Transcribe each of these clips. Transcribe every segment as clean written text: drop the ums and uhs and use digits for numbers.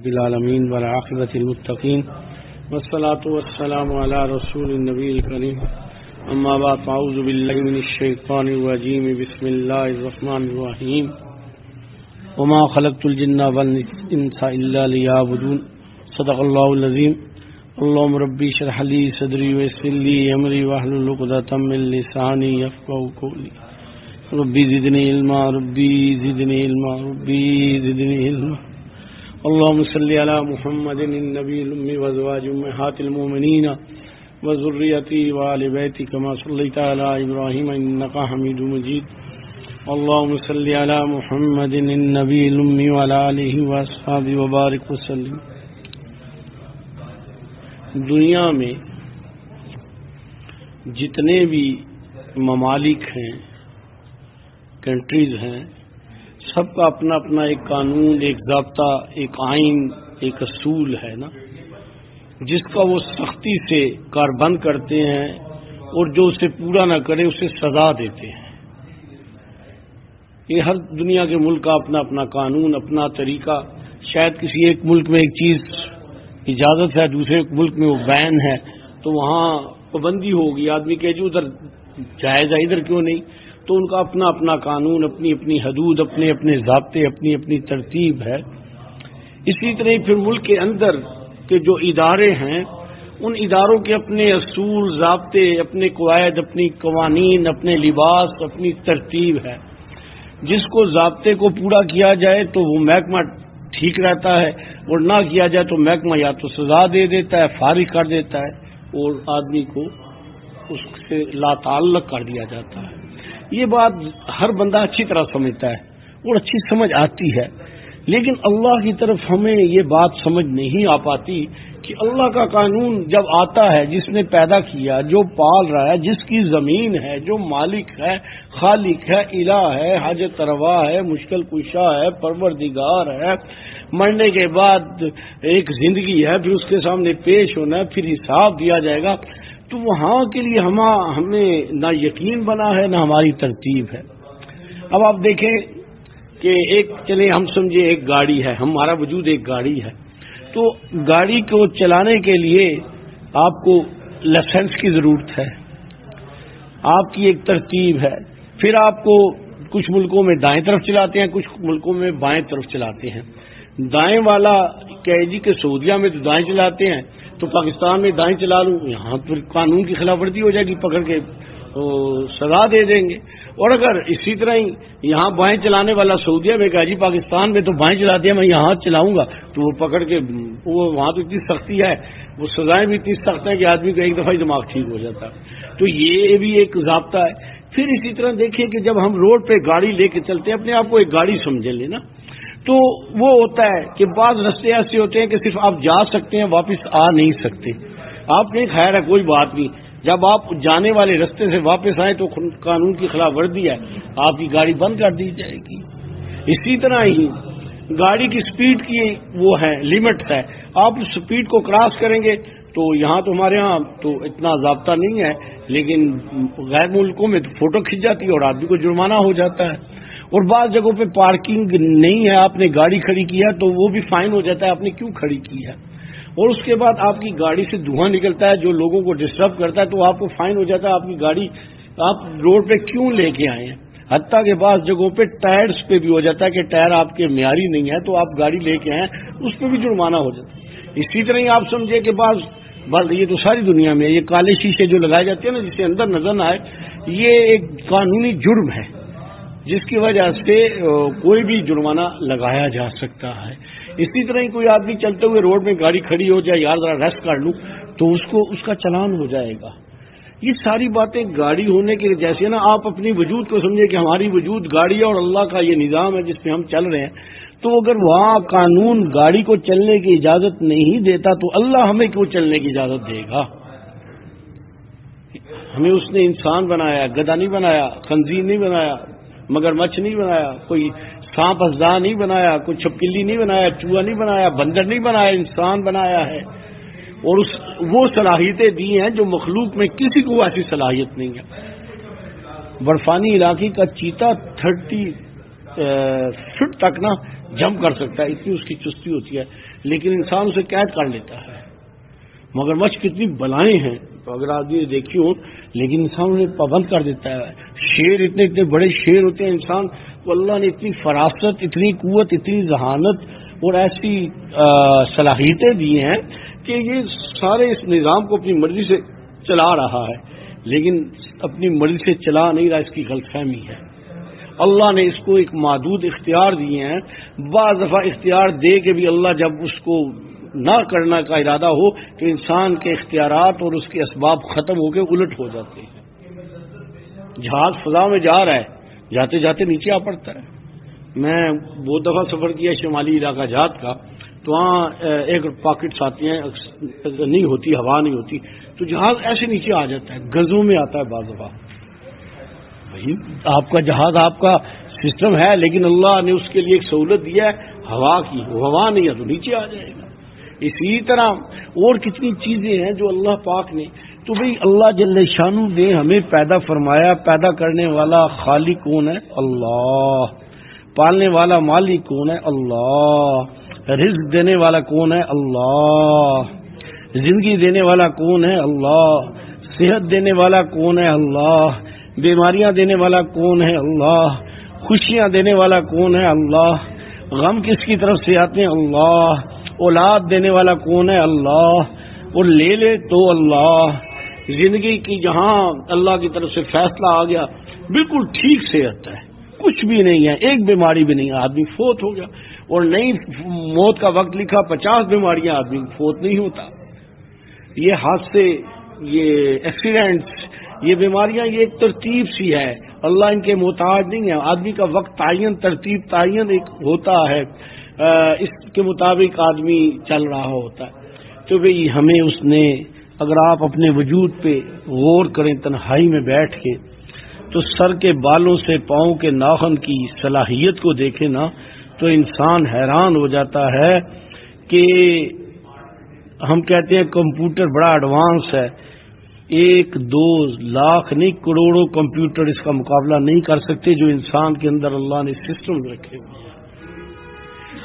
رب العالمین والعاقبۃ للمتقین والصلاة والسلام علی رسول النبی الکریم اما بعد اعوذ باللہ من الشیطان الرجیم بسم اللہ الرحمن الرحیم وما خلقت الجن والانس الا لیعبدون صدق اللہ العظیم اللهم ربی اشرح لی صدری ویسر لی امری واحلل عقدۃ من لسانی یفقهوا قولی ربی زدنی علما ربی زدنی علما ربی زدنی علما اللهم صل علی محمد النبی الامی وازواج امہات المؤمنین وذریته وآل بیته كما صلیت علی ابراہیم انک حمید مجید اللهم صل علی محمد النبی الامی وعلی آلہ واصحابہ وبارک وسلم۔ دنیا میں جتنے بھی ممالک ہیں، کنٹریز ہیں، سب کا اپنا اپنا ایک قانون، ایک ضابطہ، ایک آئین، ایک اصول ہے نا، جس کا وہ سختی سے کاربند کرتے ہیں اور جو اسے پورا نہ کرے اسے سزا دیتے ہیں۔ یہ ہر دنیا کے ملک کا اپنا اپنا قانون، اپنا طریقہ۔ شاید کسی ایک ملک میں ایک چیز اجازت ہے، دوسرے ملک میں وہ بین ہے، تو وہاں پابندی ہوگی، آدمی کہ جو ادھر جائز ہے ادھر کیوں نہیں، تو ان کا اپنا اپنا قانون، اپنی اپنی حدود، اپنے اپنے ضابطے، اپنی اپنی ترتیب ہے۔ اسی طرح پھر ملک کے اندر کے جو ادارے ہیں، ان اداروں کے اپنے اصول، ضابطے، اپنے قواعد، اپنی قوانین، اپنے لباس، اپنی ترتیب ہے۔ جس کو ضابطے کو پورا کیا جائے تو وہ محکمہ ٹھیک رہتا ہے، اور نہ کیا جائے تو محکمہ یا تو سزا دے دیتا ہے، فارغ کر دیتا ہے، اور آدمی کو اس سے لا تعلق کر دیا جاتا ہے۔ یہ بات ہر بندہ اچھی طرح سمجھتا ہے اور اچھی سمجھ آتی ہے، لیکن اللہ کی طرف ہمیں یہ بات سمجھ نہیں آ پاتی کہ اللہ کا قانون جب آتا ہے، جس نے پیدا کیا، جو پال رہا ہے، جس کی زمین ہے، جو مالک ہے، خالق ہے، الہ ہے، حاجت روا ہے، مشکل کشا ہے، پروردگار ہے، مرنے کے بعد ایک زندگی ہے، پھر اس کے سامنے پیش ہونا ہے، پھر حساب دیا جائے گا، تو وہاں کے لیے ہمیں نہ یقین بنا ہے، نہ ہماری ترتیب ہے۔ اب آپ دیکھیں کہ ایک چلیں ہم سمجھے ایک گاڑی ہے، ہمارا وجود ایک گاڑی ہے، تو گاڑی کو چلانے کے لیے آپ کو لائسنس کی ضرورت ہے، آپ کی ایک ترتیب ہے، پھر آپ کو کچھ ملکوں میں دائیں طرف چلاتے ہیں، کچھ ملکوں میں بائیں طرف چلاتے ہیں۔ دائیں والا کہے جی کہ سعودیہ میں تو دائیں چلاتے ہیں، تو پاکستان میں دائیں چلا لوں، یہاں پھر قانون کی خلاف ورزی ہو جائے گی، پکڑ کے سزا دے دیں گے۔ اور اگر اسی طرح ہی یہاں بائیں چلانے والا سعودیہ میں کہا جی پاکستان میں تو بائیں چلاتے ہیں، میں یہاں چلاؤں گا، تو وہ پکڑ کے وہاں تو اتنی سختی ہے، وہ سزائیں بھی اتنی سخت ہیں کہ آدمی کا ایک دفعہ ہی دماغ ٹھیک ہو جاتا ہے۔ تو یہ بھی ایک ضابطہ ہے۔ پھر اسی طرح دیکھیں کہ جب ہم روڈ پہ گاڑی لے کے چلتے ہیں، اپنے آپ کو ایک گاڑی سمجھ لینا، تو وہ ہوتا ہے کہ بعض رستے ایسے ہوتے ہیں کہ صرف آپ جا سکتے ہیں، واپس آ نہیں سکتے۔ آپ نے خیر ہے کوئی بات نہیں، جب آپ جانے والے رستے سے واپس آئیں تو قانون کی خلاف ورزی ہے، آپ کی گاڑی بند کر دی جائے گی۔ اسی طرح ہی گاڑی کی سپیڈ کی وہ ہے، لمٹ ہے، آپ سپیڈ کو کراس کریں گے تو یہاں تو ہمارے ہاں تو اتنا ضابطہ نہیں ہے، لیکن غیر ملکوں میں تو فوٹو کھنچ جاتی ہے اور آدمی کو جرمانہ ہو جاتا ہے۔ اور بعض جگہوں پہ پارکنگ نہیں ہے، آپ نے گاڑی کھڑی کی ہے تو وہ بھی فائن ہو جاتا ہے، آپ نے کیوں کھڑی کی ہے۔ اور اس کے بعد آپ کی گاڑی سے دھواں نکلتا ہے جو لوگوں کو ڈسٹرب کرتا ہے، تو آپ کو فائن ہو جاتا ہے، آپ کی گاڑی آپ روڈ پہ کیوں لے کے آئے ہیں۔ حتیٰ کہ بعض جگہوں پہ ٹائرز پہ بھی ہو جاتا ہے کہ ٹائر آپ کے معیاری نہیں ہے، تو آپ گاڑی لے کے آئے اس پہ بھی جرمانہ ہو جاتا ہے۔ اسی طرح ہی آپ سمجھے کہ بعض یہ تو ساری دنیا میں یہ کالے شیشے جو لگائے جاتے ہیں نا، جسے اندر نظر نہ آئے، یہ ایک قانونی جرم ہے جس کی وجہ سے کوئی بھی جرمانہ لگایا جا سکتا ہے۔ اسی طرح ہی کوئی آدمی چلتے ہوئے روڈ میں گاڑی کھڑی ہو جائے، یار ذرا ریسٹ کر لوں، تو اس کا چلان ہو جائے گا۔ یہ ساری باتیں گاڑی ہونے کے جیسے نا، آپ اپنی وجود کو سمجھے کہ ہماری وجود گاڑی ہے اور اللہ کا یہ نظام ہے جس میں ہم چل رہے ہیں، تو اگر وہاں قانون گاڑی کو چلنے کی اجازت نہیں دیتا تو اللہ ہمیں کیوں چلنے کی اجازت دے گا؟ ہمیں اس نے انسان بنایا، گدھا نہیں بنایا، خنزیر نہیں بنایا، مگرمچھ نہیں بنایا، کوئی سانپ ازدا نہیں بنایا، کوئی چھپکلی نہیں بنایا، چوہا نہیں بنایا، بندر نہیں بنایا، انسان بنایا ہے۔ اور وہ صلاحیتیں دی ہیں جو مخلوق میں کسی کو ایسی صلاحیت نہیں ہے۔ برفانی علاقے کا چیتا 30 فٹ تک نا جمپ کر سکتا ہے، اتنی اس کی چستی ہوتی ہے، لیکن انسان اسے قید کر لیتا ہے. مگرمچھ کتنی بلائیں ہیں تو اگر آپ یہ دیکھی ہوں، لیکن انسان انہیں پابند کر دیتا ہے. شیر اتنے اتنے بڑے شیر ہوتے ہیں، انسان کو اللہ نے اتنی فراست، اتنی قوت، اتنی ذہانت اور ایسی صلاحیتیں دی ہیں کہ یہ سارے اس نظام کو اپنی مرضی سے چلا رہا ہے، لیکن اپنی مرضی سے چلا نہیں رہا، اس کی غلط فہمی ہے. اللہ نے اس کو ایک محدود اختیار دیے ہیں. بعض دفعہ اختیار دے کے بھی اللہ جب اس کو نہ کرنا کا ارادہ ہو تو انسان کے اختیارات اور اس کے اسباب ختم ہو کے الٹ ہو جاتے ہیں. جہاز فضا میں جا رہا ہے، جاتے جاتے نیچے آ پڑتا ہے. میں بہت دفعہ سفر کیا شمالی علاقہ جات کا، تو وہاں ایک پاکٹس آتی ہیں، نہیں ہوتی، ہوا نہیں ہوتی، تو جہاز ایسے نیچے آ جاتا ہے، گزوں میں آتا ہے. بعض دفعہ بھائی آپ کا جہاز آپ کا سسٹم ہے، لیکن اللہ نے اس کے لیے ایک سہولت دیا ہے ہوا کی، ہوا نہیں ہے تو نیچے آ جائے گا. اسی طرح اور کتنی چیزیں ہیں جو اللہ پاک نے. تو بھئی اللہ جل شانہ نے ہمیں پیدا فرمایا. پیدا کرنے والا خالق کون ہے؟ اللہ. پالنے والا مالک کون ہے؟ اللہ. رزق دینے والا کون ہے؟ اللہ. زندگی دینے والا کون ہے؟ اللہ. صحت دینے والا کون ہے؟ اللہ. بیماریاں دینے والا کون ہے؟ اللہ. خوشیاں دینے والا کون ہے؟ اللہ. غم کس کی طرف سے آتے ہیں؟ اللہ. اولاد دینے والا کون ہے؟ اللہ. اور لے لے تو اللہ. زندگی کی جہاں اللہ کی طرف سے فیصلہ آ گیا، بالکل ٹھیک صحت ہے، کچھ بھی نہیں ہے، ایک بیماری بھی نہیں ہے، آدمی فوت ہو گیا. اور نہیں موت کا وقت لکھا 50 بیماریاں، آدمی فوت نہیں ہوتا. یہ حادثے، یہ ایکسیڈنٹس، یہ بیماریاں، یہ ایک ترتیب سی ہے. اللہ ان کے محتاج نہیں ہے. آدمی کا وقت تعین، ترتیب تعین ایک ہوتا ہے، اس کے مطابق آدمی چل رہا ہوتا ہے. تو بھئی ہمیں اس نے، اگر آپ اپنے وجود پہ غور کریں تنہائی میں بیٹھ کے، تو سر کے بالوں سے پاؤں کے ناخن کی صلاحیت کو دیکھیں نا، تو انسان حیران ہو جاتا ہے کہ ہم کہتے ہیں کمپیوٹر بڑا ایڈوانس ہے. 1-2 لاکھ نہیں، کروڑوں کمپیوٹر اس کا مقابلہ نہیں کر سکتے جو انسان کے اندر اللہ نے سسٹم رکھے ہوئے ہیں.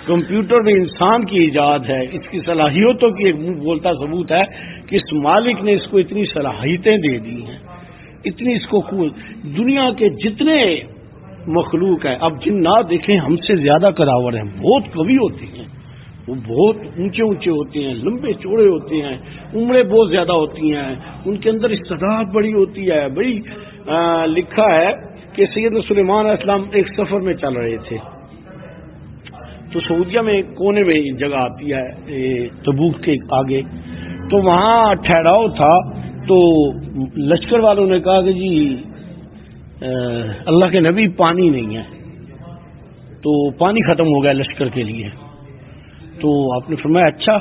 کمپیوٹر میں انسان کی ایجاد ہے، اس کی صلاحیتوں کی ایک منہ بولتا ثبوت ہے کہ اس مالک نے اس کو اتنی صلاحیتیں دے دی ہیں، اتنی اس کو دنیا کے جتنے مخلوق ہے، اب جنات دیکھیں ہم سے زیادہ کراور ہیں، بہت قوی ہوتی ہیں، وہ بہت اونچے اونچے ہوتے ہیں، لمبے چوڑے ہوتے ہیں، عمریں بہت زیادہ ہوتی ہیں، ان کے اندر استعداد بڑی ہوتی ہے. بھائی لکھا ہے کہ سیدنا سلیمان علیہ السلام ایک سفر میں چل رہے تھے، تو سعودیہ میں کونے میں جگہ آتی ہے تبوک کے آگے، تو وہاں ٹھہراؤ تھا. تو لشکر والوں نے کہا کہ جی اللہ کے نبی پانی نہیں ہے، تو پانی ختم ہو گیا لشکر کے لیے. تو آپ نے فرمایا اچھا.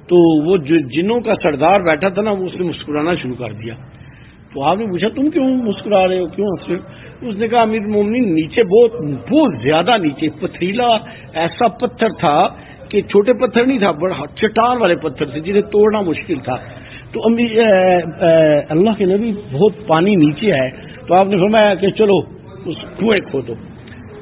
تو وہ جو جنوں کا سردار بیٹھا تھا نا، اس نے مسکرانا شروع کر دیا. تو آپ نے پوچھا تم کیوں مسکرا رہے ہو، کیوں ہنس رہے ہو؟ اس نے کہا امیر المومنین نیچے بہت زیادہ نیچے پتھریلا ایسا پتھر تھا کہ چھوٹے پتھر نہیں تھا، بڑا چٹان والے پتھر تھے جنہیں توڑنا مشکل تھا. تو اللہ کے نبی بہت پانی نیچے ہے. تو آپ نے فرمایا کہ چلو اس کنویں کھودو.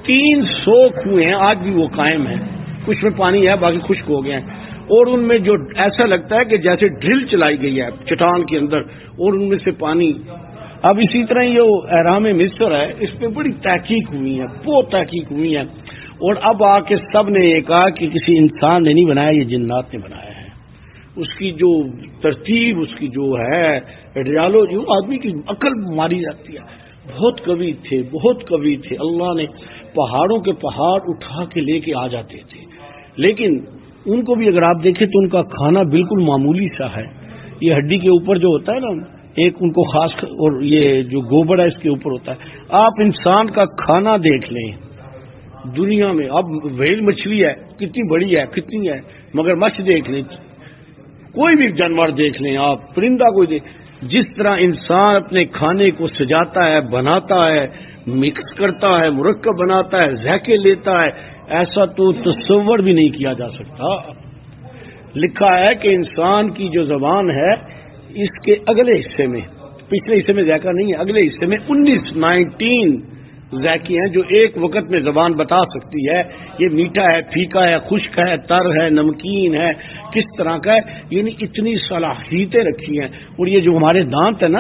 300 کنویں ہیں آج بھی وہ قائم ہیں، کچھ میں پانی ہے باقی خشک ہو گئے ہیں، اور ان میں جو ایسا لگتا ہے کہ جیسے ڈرل چلائی گئی ہے چٹان کے اندر، اور ان میں سے پانی. اب اسی طرح یہ اہرام مصر ہے، اس پہ بڑی تحقیق ہوئی ہے، بہت تحقیق ہوئی ہے، اور اب آ کے سب نے یہ کہا کہ کسی انسان نے نہیں بنایا، یہ جنات نے بنایا ہے. اس کی جو ترتیب، اس کی جو ہے ریالوجی، آدمی کی عقل ماری جاتی ہے. بہت قوی تھے، بہت قوی تھے. اللہ نے پہاڑوں کے پہاڑ اٹھا کے لے کے آ جاتے تھے، لیکن ان کو بھی اگر آپ دیکھیں تو ان کا کھانا بالکل معمولی سا ہے. یہ ہڈی کے اوپر جو ہوتا ہے نا ایک ان کو خاص، اور یہ جو گوبر ہے اس کے اوپر ہوتا ہے. آپ انسان کا کھانا دیکھ لیں دنیا میں، اب ویل مچھلی ہے کتنی بڑی ہے کتنی ہے، مگر مچھ دیکھ لیں، کوئی بھی جانور دیکھ لیں آپ، پرندہ کوئی دیکھ، جس طرح انسان اپنے کھانے کو سجاتا ہے، بناتا ہے، مکس کرتا ہے، مرکب بناتا ہے، ذائقے لیتا ہے، ایسا تو تصور بھی نہیں کیا جا سکتا. لکھا ہے کہ انسان کی جو زبان ہے اس کے اگلے حصے میں، پچھلے حصے میں ذائقہ نہیں ہے، اگلے حصے میں 19 ذائقے ہیں جو ایک وقت میں زبان بتا سکتی ہے یہ میٹھا ہے، پھیکا ہے، خشک ہے، تر ہے، نمکین ہے، کس طرح کا ہے، یعنی اتنی صلاحیتیں رکھی ہیں. اور یہ جو ہمارے دانت ہے نا،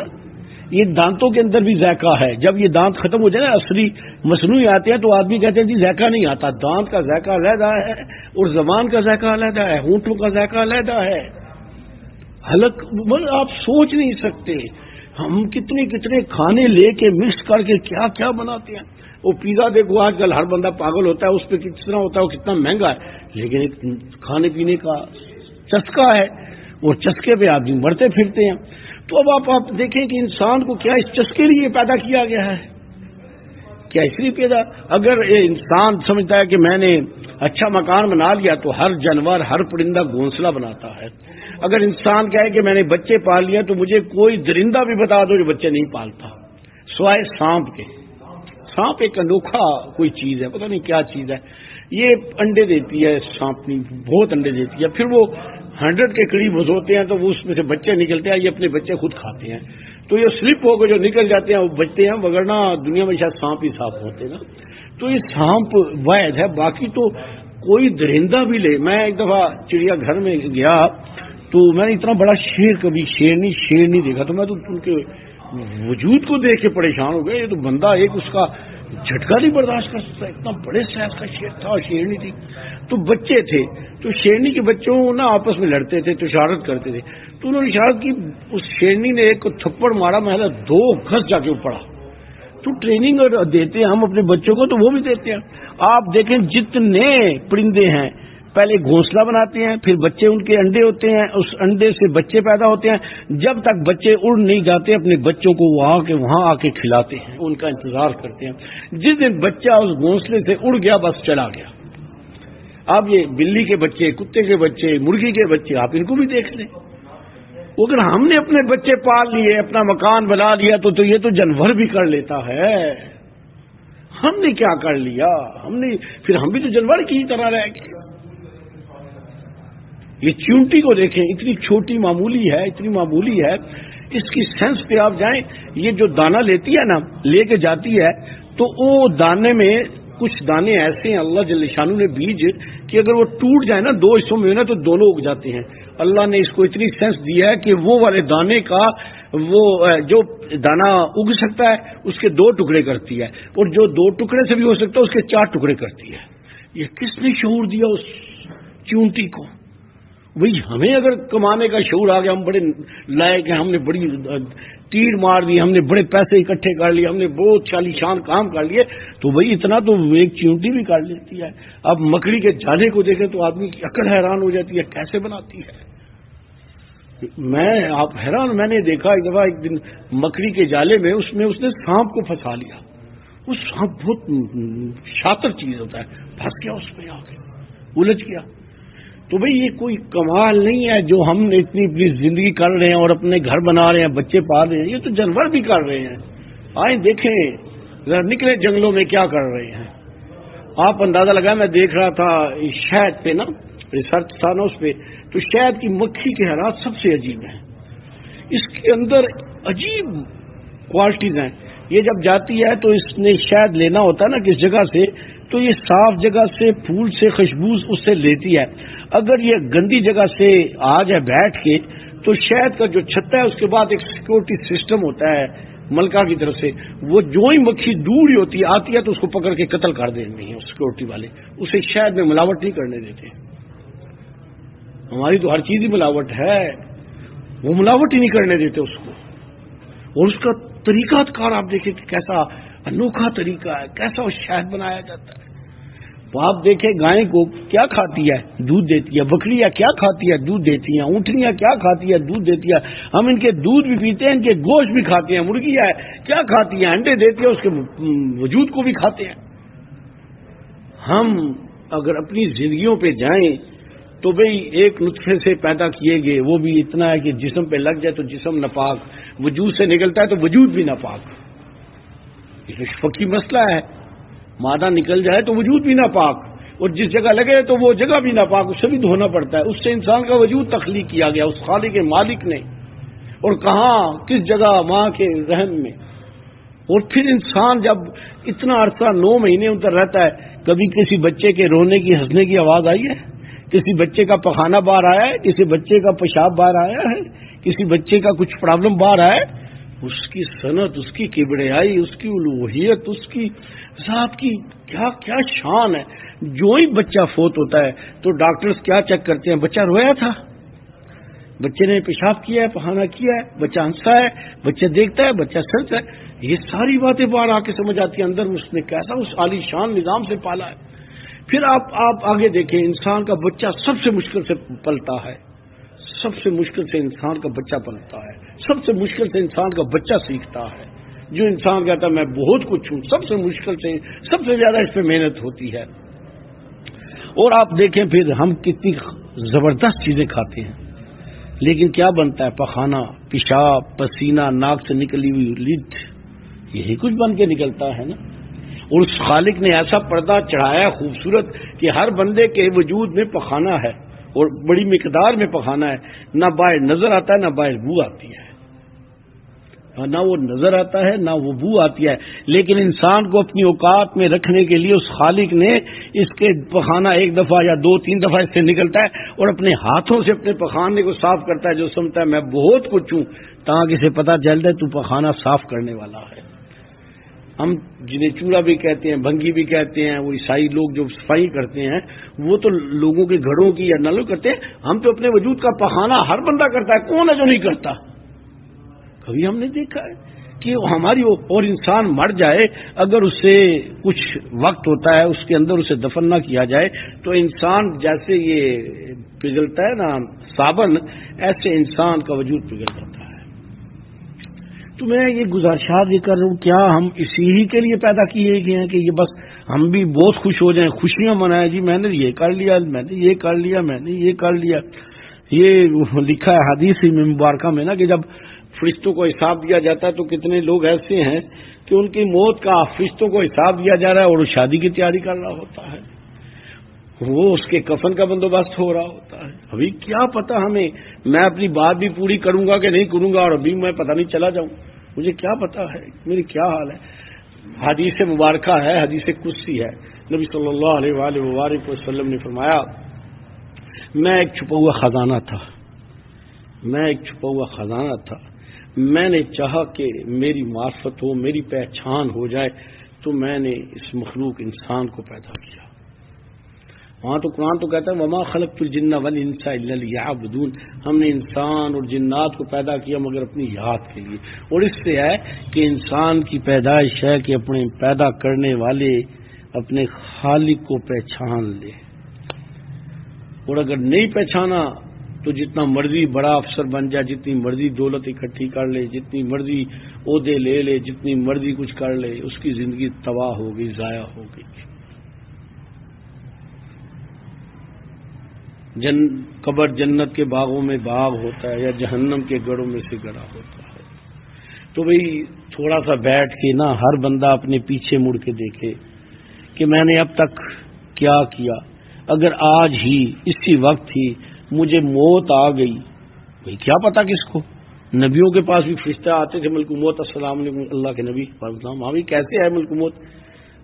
یہ دانتوں کے اندر بھی ذائقہ ہے. جب یہ دانت ختم ہو جائے نا، اصلی مصنوعی آتے ہیں تو آدمی کہتے ہیں جی ذائقہ نہیں آتا. دانت کا ذائقہ علیحدہ ہے اور زبان کا ذائقہ علیحدہ ہے، ہونٹوں کا ذائقہ علیحدہ ہے. حلق آپ سوچ نہیں سکتے ہم کتنے کتنے کھانے لے کے مکس کر کے کیا کیا بناتے ہیں. وہ پیزا دیکھو آج کل ہر بندہ پاگل ہوتا ہے، اس پہ کتنا ہوتا ہے، وہ کتنا مہنگا ہے، لیکن ایک کھانے پینے کا چسکا ہے اور چسکے پہ آدمی مرتے پھرتے ہیں. تو اب آپ دیکھیں کہ انسان کو کیا اس چسکے لیے پیدا کیا گیا ہے؟ کیا اس لیے پیدا؟ اگر انسان سمجھتا ہے کہ میں نے اچھا مکان بنا لیا تو ہر جانور، ہر پرندہ گھونسلہ بناتا ہے. اگر انسان کہے کہ میں نے بچے پال لیا تو مجھے کوئی درندہ بھی بتا دو جو بچے نہیں پالتا سوائے سانپ کے. سانپ ایک انوکھا کوئی چیز ہے، پتہ نہیں کیا چیز ہے. یہ انڈے دیتی ہے، سانپنی بہت انڈے دیتی ہے، پھر وہ 100 کے قریب ہوتے ہیں تو وہ اس میں سے بچے نکلتے ہیں، یہ اپنے بچے خود کھاتے ہیں. تو یہ سلپ ہو کے جو نکل جاتے ہیں وہ بچتے ہیں، وگرنہ دنیا میں شاید سانپ ہی سانپ ہوتے نا. تو یہ سانپ واحد ہے، باقی تو کوئی درندہ بھی لے. میں ایک دفعہ چڑیا گھر میں گیا تو میں نے اتنا بڑا شیر کبھی شیر نہیں دیکھا. تو میں تو ان کے وجود کو دیکھ کے پریشان ہو گیا. یہ تو بندہ ایک اس کا جھٹکا نہیں برداشت کر سکتا. اتنا بڑے سائز کا شیر تھا، شیرنی تھی. تو بچے تھے تو شیرنی کے بچوں نا آپس میں لڑتے تھے تو اشارت کرتے تھے. تو انہوں نے اشارت کی، اس شیرنی نے ایک کو تھپڑ مارا، محلہ 2 گھس جا کے پڑا. تو ٹریننگ دیتے ہیں ہم اپنے بچوں کو تو وہ بھی دیتے ہیں. آپ دیکھیں جتنے پرندے ہیں پہلے گھونسلہ بناتے ہیں، پھر بچے ان کے انڈے ہوتے ہیں، اس انڈے سے بچے پیدا ہوتے ہیں. جب تک بچے اڑ نہیں جاتے اپنے بچوں کو وہاں آ کے کھلاتے ہیں، ان کا انتظار کرتے ہیں. جس دن بچہ اس گھونسلے سے اڑ گیا بس چلا گیا. اب یہ بلی کے بچے، کتے کے بچے، مرغی کے بچے، آپ ان کو بھی دیکھ لیں. اگر ہم نے اپنے بچے پال لیے، اپنا مکان بنا لیا تو یہ تو جانور بھی کر لیتا ہے. ہم نے کیا کر لیا؟ پھر ہم بھی تو جانور کی طرح رہ گئے. یہ چیونٹی کو دیکھیں، اتنی چھوٹی معمولی ہے، اتنی معمولی ہے. اس کی سینس پہ آپ جائیں، یہ جو دانہ لیتی ہے نا، لے کے جاتی ہے تو وہ دانے میں کچھ دانے ایسے ہیں اللہ جل شانہ نے بیج کہ اگر وہ ٹوٹ جائے نا 2 حصوں میں نا تو دونوں اگ جاتے ہیں. اللہ نے اس کو اتنی سینس دیا ہے کہ وہ والے دانے کا وہ جو دانہ اگ سکتا ہے اس کے 2 ٹکڑے کرتی ہے، اور جو 2 ٹکڑے سے بھی ہو سکتا ہے اس کے 4 ٹکڑے کرتی ہے. یہ کس نے شعور دیا اس چیونٹی کو؟ بھئی ہمیں اگر کمانے کا شعور آ گیا، ہم بڑے لائق ہیں، ہم نے بڑی تیر مار دی، ہم نے بڑے پیسے اکٹھے کر لیے، ہم نے بہت شان کام کر لیے، تو بھئی اتنا تو ایک چیونٹی بھی کر لیتی ہے. اب مکڑی کے جالے کو دیکھیں تو آدمی کی عقل حیران ہو جاتی ہے، کیسے بناتی ہے. آپ حیران. میں نے دیکھا ایک دفعہ ایک دن مکڑی کے جالے میں اس نے سانپ کو پھنسا لیا. وہ سانپ بہت شاطر چیز ہوتا ہے، پھنس گیا اس پہ آ کے، الجھ گیا. تو بھئی یہ کوئی کمال نہیں ہے جو ہم اتنی اپنی زندگی کر رہے ہیں اور اپنے گھر بنا رہے ہیں، بچے پال رہے ہیں. یہ تو جانور بھی کر رہے ہیں. آئیں دیکھیں ذرا، نکلے جنگلوں میں کیا کر رہے ہیں. آپ اندازہ لگائیں. میں دیکھ رہا تھا شہد پہ نا، ریسرچ تھا نا اس پہ، تو شہد کی مکھی کے حالات سب سے عجیب ہیں. اس کے اندر عجیب کوالٹیز ہیں. یہ جب جاتی ہے تو اس نے شہد لینا ہوتا ہے نا کس جگہ سے، تو یہ صاف جگہ سے پھول سے خوشبو اس سے لیتی ہے. اگر یہ گندی جگہ سے آ جائے بیٹھ کے تو شہد کا جو چھتا ہے اس کے بعد ایک سیکورٹی سسٹم ہوتا ہے ملکہ کی طرف سے، وہ جو ہی مکھی دور ہی ہوتی ہے آتی ہے تو اس کو پکڑ کے قتل کر دیتے ہیں سیکورٹی والے. اسے شہد میں ملاوٹ نہیں کرنے دیتے. ہماری تو ہر چیز ہی ملاوٹ ہے، وہ ملاوٹ ہی نہیں کرنے دیتے اس کو. اور اس کا طریقہ کار آپ دیکھیں کہ کیسا انوکھا طریقہ ہے، کیسا وہ شہد بنایا جاتا ہے. تو آپ دیکھیں گائے کو کیا کھاتی ہے، دودھ دیتی ہے. بکریاں کیا کھاتی ہے، دودھ دیتی ہیں. اونٹنیاں کیا کھاتی ہے، دودھ دیتی ہے. ہم ان کے دودھ بھی پیتے ہیں، ان کے گوشت بھی کھاتے ہیں. مرغی ہے کیا کھاتی ہے، انڈے دیتی ہے، اس کے وجود کو بھی کھاتے ہیں. ہم اگر اپنی زندگیوں پہ جائیں تو بھئی ایک نطفے سے پیدا کیے گئے، وہ بھی اتنا ہے کہ جسم پہ لگ جائے تو جسم ناپاک، وجود سے نکلتا ہے تو وجود بھی ناپاک. یہ فقہی مسئلہ ہے. مادہ نکل جائے تو وجود بھی ناپاک، اور جس جگہ لگے تو وہ جگہ بھی ناپاک، اسے بھی دھونا پڑتا ہے. اس سے انسان کا وجود تخلیق کیا گیا اس خالق مالک نے. اور کہاں کس جگہ ماں کے رحم میں. اور پھر انسان جب اتنا عرصہ 9 مہینے ادھر رہتا ہے، کبھی کسی بچے کے رونے کی ہنسنے کی آواز آئی ہے؟ کسی بچے کا پخانہ باہر آیا ہے؟ کسی بچے کا پیشاب باہر آیا ہے؟ کسی بچے کا کچھ پرابلم باہر آیا ہے؟ اس کی صنعت، اس کی کبریائی، اس کی الوہیت، اس کی ذات کی کیا کیا شان ہے. جو ہی بچہ فوت ہوتا ہے تو ڈاکٹرز کیا چیک کرتے ہیں؟ بچہ رویا تھا، بچے نے پیشاب کیا ہے، پخانہ کیا ہے، بچہ ہنستا ہے، بچہ دیکھتا ہے، بچہ سنتا ہے. یہ ساری باتیں باہر آ کے سمجھ آتی ہیں اندر اس نے کیسا اس عالی شان نظام سے پالا ہے. پھر آپ آگے دیکھیں، انسان کا بچہ سب سے مشکل سے پلتا ہے، سب سے مشکل سے انسان کا بچہ پلتا ہے، سب سے مشکل سے انسان کا بچہ سیکھتا ہے. جو انسان کہتا ہے میں بہت کچھ ہوں، سب سے مشکل سے، سب سے زیادہ اس پہ محنت ہوتی ہے. اور آپ دیکھیں پھر ہم کتنی زبردست چیزیں کھاتے ہیں، لیکن کیا بنتا ہے؟ پخانہ، پیشاب، پسینہ، ناک سے نکلی ہوئی لٹ، یہی کچھ بن کے نکلتا ہے نا. اور اس خالق نے ایسا پردہ چڑھایا خوبصورت کہ ہر بندے کے وجود میں پخانہ ہے، اور بڑی مقدار میں پخانہ ہے. نہ باہر نظر آتا ہے، نہ باہر بو آتی ہے، نہ وہ نظر آتا ہے نہ وہ بو آتی ہے. لیکن انسان کو اپنی اوقات میں رکھنے کے لیے اس خالق نے اس کے پخانہ 1 دفعہ یا 2-3 دفعہ اس سے نکلتا ہے، اور اپنے ہاتھوں سے اپنے پخانے کو صاف کرتا ہے. جو سمجھتا ہے میں بہت کچھ ہوں، تاکہ اسے پتہ چل جائے تو پخانہ صاف کرنے والا ہے. ہم جنہیں چورا بھی کہتے ہیں، بھنگی بھی کہتے ہیں، وہ عیسائی لوگ جو صفائی کرتے ہیں وہ تو لوگوں کے گھروں کی یا نلوں کرتے ہیں. ہم تو اپنے وجود کا پخانہ ہر بندہ کرتا ہے، کون ہے جو نہیں کرتا؟ کبھی ہم نے دیکھا ہے کہ ہماری اور انسان مر جائے، اگر اسے کچھ وقت ہوتا ہے اس کے اندر اسے دفن نہ کیا جائے تو انسان جیسے یہ پگھلتا ہے نا صابن، ایسے انسان کا وجود پگھل جاتا ہے. تو میں یہ گزارشات یہ کر رہا ہوں، کیا ہم اسی ہی کے لیے پیدا کیے گئے ہیں کہ یہ بس ہم بھی بہت خوش ہو جائیں، خوشیاں منائیں؟ جی میں نے یہ کر لیا، میں نے یہ کر لیا، میں نے یہ کر لیا. یہ لکھا ہے حدیث مبارکہ میں نا کہ جب فرشتوں کو حساب دیا جاتا ہے تو کتنے لوگ ایسے ہیں کہ ان کی موت کا فرشتوں کو حساب دیا جا رہا ہے اور وہ شادی کی تیاری کر رہا ہوتا ہے، وہ اس کے کفن کا بندوبست ہو رہا ہوتا ہے. ابھی کیا پتا ہمیں، میں اپنی بات بھی پوری کروں گا کہ نہیں کروں گا، اور ابھی میں پتہ نہیں چلا جاؤں، مجھے کیا پتا ہے میری کیا حال ہے. حدیث مبارکہ ہے، حدیث قدسی ہے. نبی صلی اللہ علیہ وآلہ وسلم نے فرمایا، میں ایک چھپا ہوا خزانہ تھا، میں ایک چھپا ہوا خزانہ تھا. میں نے چاہا کہ میری معرفت ہو، میری پہچان ہو جائے، تو میں نے اس مخلوق انسان کو پیدا کیا. وہاں تو قرآن تو کہتا ہے وما خلقت الجن والانس الا لیعبدون، ہم نے انسان اور جنات کو پیدا کیا مگر اپنی یاد کے لیے. اور اس سے ہے کہ انسان کی پیدائش ہے کہ اپنے پیدا کرنے والے اپنے خالق کو پہچان لے، اور اگر نہیں پہچانا تو جتنا مرضی بڑا افسر بن جائے، جتنی مرضی دولت اکٹھی کر لے، جتنی مرضی عہدے لے لے، جتنی مرضی کچھ کر لے، اس کی زندگی تباہ ہو گئی، ضائع ہو گئی. قبر جنت کے باغوں میں باغ ہوتا ہے یا جہنم کے گڑھوں میں سے گڑھا ہوتا ہے. تو بھئی تھوڑا سا بیٹھ کے نا ہر بندہ اپنے پیچھے مڑ کے دیکھے کہ میں نے اب تک کیا کیا. اگر آج ہی اسی وقت ہی مجھے موت آ گئی، بھئی کیا پتا کس کو؟ نبیوں کے پاس بھی فرشتہ آتے تھے، ملک موت السلام علیکم اللہ کے نبی السلام، ہاں بھی کیسے ہے ملک موت؟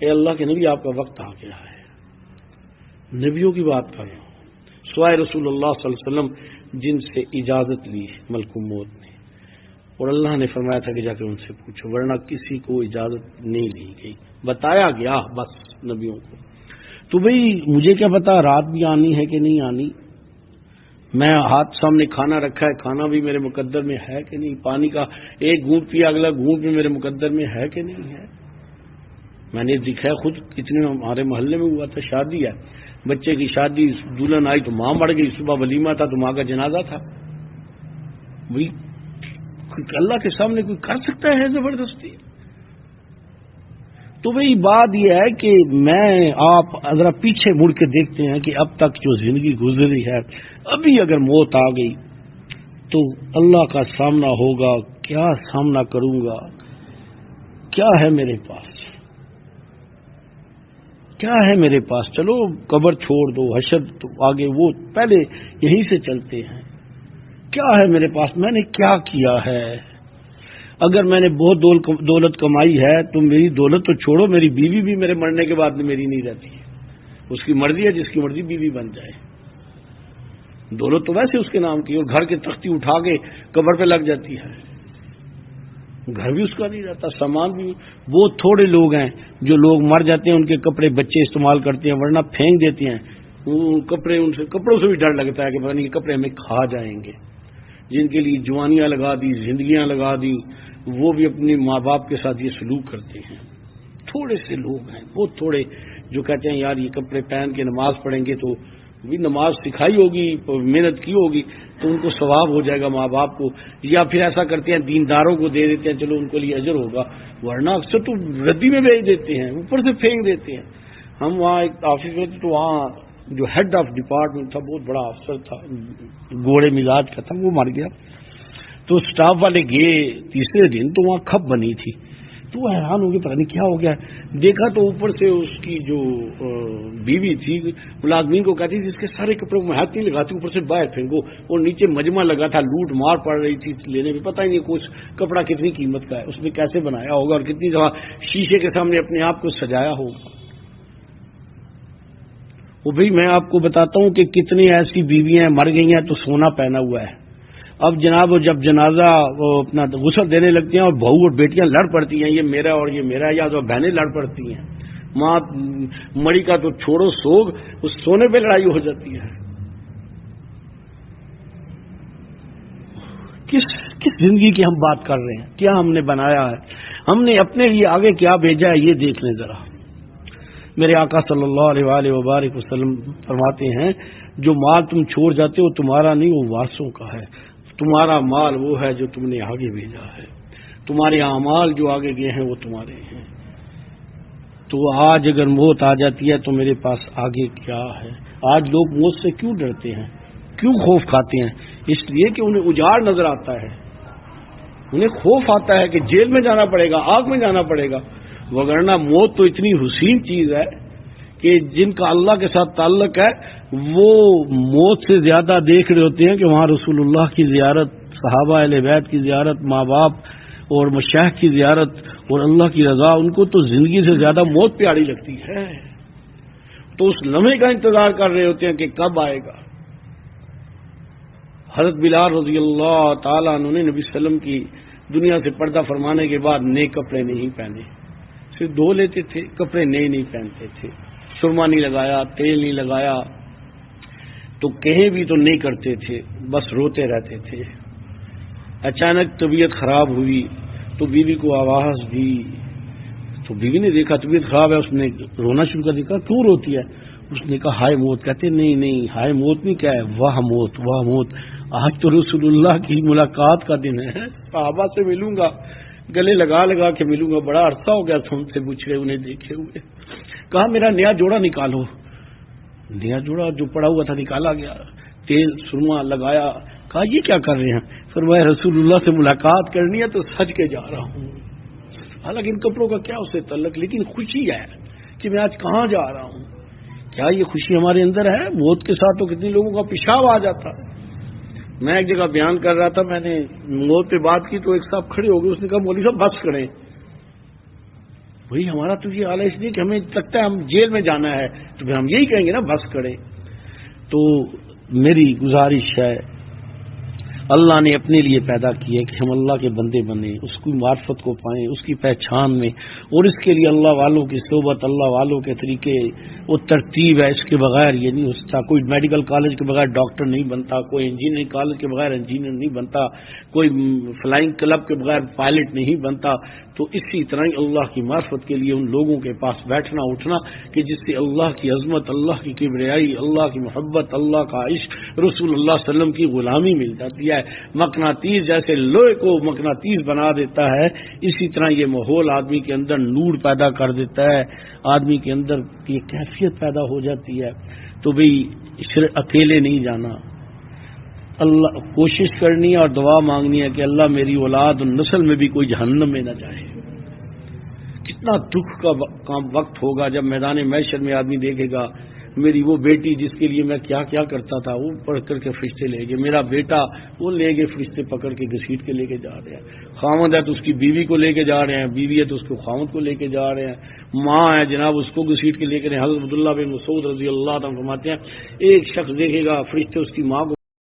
اے اللہ کے نبی آپ کا وقت آ گیا ہے. نبیوں کی بات کر رہا ہوں، سوائے رسول اللہ صلی اللہ علیہ وسلم جن سے اجازت لی ملک موت نے، اور اللہ نے فرمایا تھا کہ جا کے ان سے پوچھو، ورنہ کسی کو اجازت نہیں لی گئی، بتایا گیا بس نبیوں کو. تو بھئی مجھے کیا پتا رات بھی آنی ہے کہ نہیں آنی؟ میں ہاتھ سامنے کھانا رکھا ہے، کھانا بھی میرے مقدر میں ہے کہ نہیں؟ پانی کا ایک گھونٹ پیا، اگلا گھونٹ بھی میرے مقدر میں ہے کہ نہیں ہے؟ میں نے دیکھا خود، کتنے ہمارے محلے میں ہوا تھا، شادی ہے، بچے کی شادی، دلہن آئی تو ماں مر گئی، صبح ولیمہ تھا تو ماں کا جنازہ تھا. وہی اللہ کے سامنے کوئی کر سکتا ہے زبردستی؟ تو وہی بات یہ ہے کہ میں آپ ذرا پیچھے مڑ کے دیکھتے ہیں کہ اب تک جو زندگی گزری ہے، ابھی اگر موت آ گئی تو اللہ کا سامنا ہوگا، کیا سامنا کروں گا؟ کیا ہے میرے پاس؟ کیا ہے میرے پاس؟ چلو قبر چھوڑ دو، حشر تو آگے، وہ پہلے یہیں سے چلتے ہیں. کیا ہے میرے پاس؟ میں نے کیا کیا ہے؟ اگر میں نے بہت دولت کمائی ہے تو میری دولت تو چھوڑو، میری بیوی بھی میرے مرنے کے بعد میری نہیں رہتی ہے، اس کی مرضی ہے، جس کی مرضی بیوی بن جائے۔ دولت تو ویسے اس کے نام کی، اور گھر کی تختی اٹھا کے قبر پہ لگ جاتی ہے، گھر بھی اس کا نہیں رہتا، سامان بھی۔ بہت تھوڑے لوگ ہیں جو لوگ مر جاتے ہیں ان کے کپڑے بچے استعمال کرتے ہیں، ورنہ پھینک دیتے ہیں کپڑے، کپڑوں سے بھی ڈر لگتا ہے کہ پتہ نہیں یہ کپڑے ہمیں کھا جائیں گے۔ جن کے لیے جوانیاں لگا دی، زندگیاں لگا دی، وہ بھی اپنے ماں باپ کے ساتھ یہ سلوک کرتے ہیں۔ تھوڑے سے لوگ ہیں، بہت تھوڑے، جو کہتے ہیں یار یہ کپڑے پہن کے نماز پڑھیں گے تو بھی نماز سکھائی ہوگی، محنت کی ہوگی تو ان کو ثواب ہو جائے گا ماں باپ کو، یا پھر ایسا کرتے ہیں دینداروں کو دے دیتے ہیں، چلو ان کے لیے اجر ہوگا، ورنہ اکثر تو ردی میں بھیج دیتے ہیں، اوپر سے پھینک دیتے ہیں۔ ہم وہاں ایک آفس میں تھے تو وہاں جو ہیڈ آف ڈپارٹمنٹ تھا، بہت بڑا افسر تھا، گوڑے مزاج کا تھا، وہ مر گیا۔ تو سٹاف والے گئے تیسرے دن تو وہاں کھپ بنی تھی، تو وہ حیران ہو گئے، پتہ نہیں کیا ہو گیا۔ دیکھا تو اوپر سے اس کی جو بیوی تھی ملازمین کو کہتی تھی اس کے سارے کپڑوں میں ہاتھ نہیں لگاتی، اوپر سے باہر پھینکو، اور نیچے مجمع لگا تھا، لوٹ مار پڑ رہی تھی لینے میں، پتہ ہی نہیں کچھ کپڑا کتنی قیمت کا ہے، اس نے کیسے بنایا ہوگا اور کتنی دفعہ شیشے کے سامنے اپنے آپ کو سجایا ہوگا۔ وہ بھائی میں آپ کو بتاتا ہوں کہ کتنی ایسی بیویاں مر گئی ہیں تو سونا پہنا ہوا ہے۔ اب جناب جب جنازہ اپنا غسل دینے لگتے ہیں اور بہو اور بیٹیاں لڑ پڑتی ہیں، یہ میرا اور یہ میرا، یا تو بہنیں لڑ پڑتی ہیں، ماں مڑی کا تو چھوڑو سوگ، اس سونے پہ لڑائی ہو جاتی ہے۔ کس زندگی کی ہم بات کر رہے ہیں؟ کیا ہم نے بنایا ہے؟ ہم نے اپنے لیے آگے کیا بھیجا ہے یہ دیکھ لیں ذرا۔ میرے آقا صلی اللہ علیہ وآلہ وبارک وسلم فرماتے ہیں جو مال تم چھوڑ جاتے ہو تمہارا نہیں، وہ وارثوں کا ہے۔ تمہارا مال وہ ہے جو تم نے آگے بھیجا ہے، تمہارے اعمال جو آگے گئے ہیں وہ تمہارے ہیں۔ تو آج اگر موت آ جاتی ہے تو میرے پاس آگے کیا ہے؟ آج لوگ موت سے کیوں ڈرتے ہیں، کیوں خوف کھاتے ہیں؟ اس لیے کہ انہیں اجاڑ نظر آتا ہے، انہیں خوف آتا ہے کہ جیل میں جانا پڑے گا، آگ میں جانا پڑے گا، وگرنہ موت تو اتنی حسین چیز ہے کہ جن کا اللہ کے ساتھ تعلق ہے وہ موت سے زیادہ دیکھ رہے ہوتے ہیں کہ وہاں رسول اللہ کی زیارت، صحابہ اہل بیت کی زیارت، ماں باپ اور مشائخ کی زیارت اور اللہ کی رضا، ان کو تو زندگی سے زیادہ موت پیاری لگتی ہے، تو اس لمحے کا انتظار کر رہے ہوتے ہیں کہ کب آئے گا۔ حضرت بلال رضی اللہ تعالیٰ عنہ نے نبی صلی اللہ علیہ وسلم کی دنیا سے پردہ فرمانے کے بعد نئے کپڑے نہیں پہنے، صرف دھو لیتے تھے، کپڑے نئے نہیں پہنتے تھے، سرما نہیں لگایا، تیل نہیں لگایا، تو کہیں بھی تو نہیں کرتے تھے، بس روتے رہتے تھے۔ اچانک طبیعت خراب ہوئی تو بیوی کو آواز دی، تو بیوی نے دیکھا طبیعت خراب ہے، اس نے رونا شروع کر دیا، کیوں روتی ہے؟ اس نے کہا ہائے موت۔ کہتے نہیں ہائے موت نہیں، کیا ہے؟ واہ موت، واہ موت، آج تو رسول اللہ کی ملاقات کا دن ہے، صحابہ سے ملوں گا، گلے لگا لگا کے ملوں گا، بڑا عرصہ ہو گیا تم سے پوچھے انہیں دیکھے ہوئے۔ کہا میرا نیا جوڑا نکالو، نیا جوڑا جو پڑا ہوا تھا نکالا گیا، تیل سرما لگایا۔ کہا یہ کیا کر رہے ہیں؟ فرمایا رسول اللہ سے ملاقات کرنی ہے تو سج کے جا رہا ہوں، حالانکہ ان کپڑوں کا کیا اس سے تعلق، لیکن خوشی ہے کہ میں آج کہاں جا رہا ہوں۔ کیا یہ خوشی ہمارے اندر ہے؟ موت کے ساتھ تو کتنے لوگوں کا پیشاب آ جاتا ہے۔ میں ایک جگہ بیان کر رہا تھا، میں نے موت پہ بات کی تو ایک صاحب کھڑے ہو گئے، اس نے کہا مولوی صاحب بس کریں، وہی ہمارا تو یہ حال ہے، اس لیے کہ ہمیں لگتا ہے ہم جیل میں جانا ہے تو پھر ہم یہی کہیں گے نا بس کریں۔ تو میری گزارش ہے، اللہ نے اپنے لیے پیدا کیے کہ ہم اللہ کے بندے بنیں، اس کی معرفت کو پائیں، اس کی پہچان میں، اور اس کے لیے اللہ والوں کی صحبت، اللہ والوں کے طریقے، وہ ترتیب ہے، اس کے بغیر یہ نہیں ہو سکتا۔ کوئی میڈیکل کالج کے بغیر ڈاکٹر نہیں بنتا، کوئی انجینئرنگ کالج کے بغیر انجینئر نہیں بنتا، کوئی فلائنگ کلب کے بغیر پائلٹ نہیں بنتا۔ تو اسی طرح ہی اللہ کی معرفت کے لیے ان لوگوں کے پاس بیٹھنا اٹھنا کہ جس سے اللہ کی عظمت، اللہ کی کبریائی، اللہ کی محبت، اللہ کا عشق، رسول اللہ صلی اللہ علیہ وسلم کی غلامی مل جاتی ہے۔ مقناطیس جیسے لوہے کو مقناطیس بنا دیتا ہے، اسی طرح یہ ماحول آدمی کے اندر نور پیدا کر دیتا ہے، آدمی کے اندر یہ کیفیت پیدا ہو جاتی ہے۔ تو بھئی اکیلے نہیں جانا، اللہ کوشش کرنی ہے اور دعا مانگنی ہے کہ اللہ میری اولاد اور نسل میں بھی کوئی جہنم میں نہ جائے۔ کتنا دکھ کا وقت ہوگا جب میدان محشر میں آدمی دیکھے گا میری وہ بیٹی جس کے لیے میں کیا کیا کرتا تھا وہ پڑھ کر کے فرشتے لے گئے، میرا بیٹا وہ لے گئے فرشتے پکڑ کے گھسیٹ کے لے کے جا رہے ہیں، خاوند ہے تو اس کی بیوی کو لے کے جا رہے ہیں، بیوی ہے تو اس کو خاوند کو لے کے جا رہے ہیں، ماں ہے جناب اس کو گھسیٹ کے لے کے۔ حضرت عبداللہ بن مسعود رضی اللہ عنہ فرماتے ہیں ایک شخص دیکھے گا فرشتے اس کی ماں کو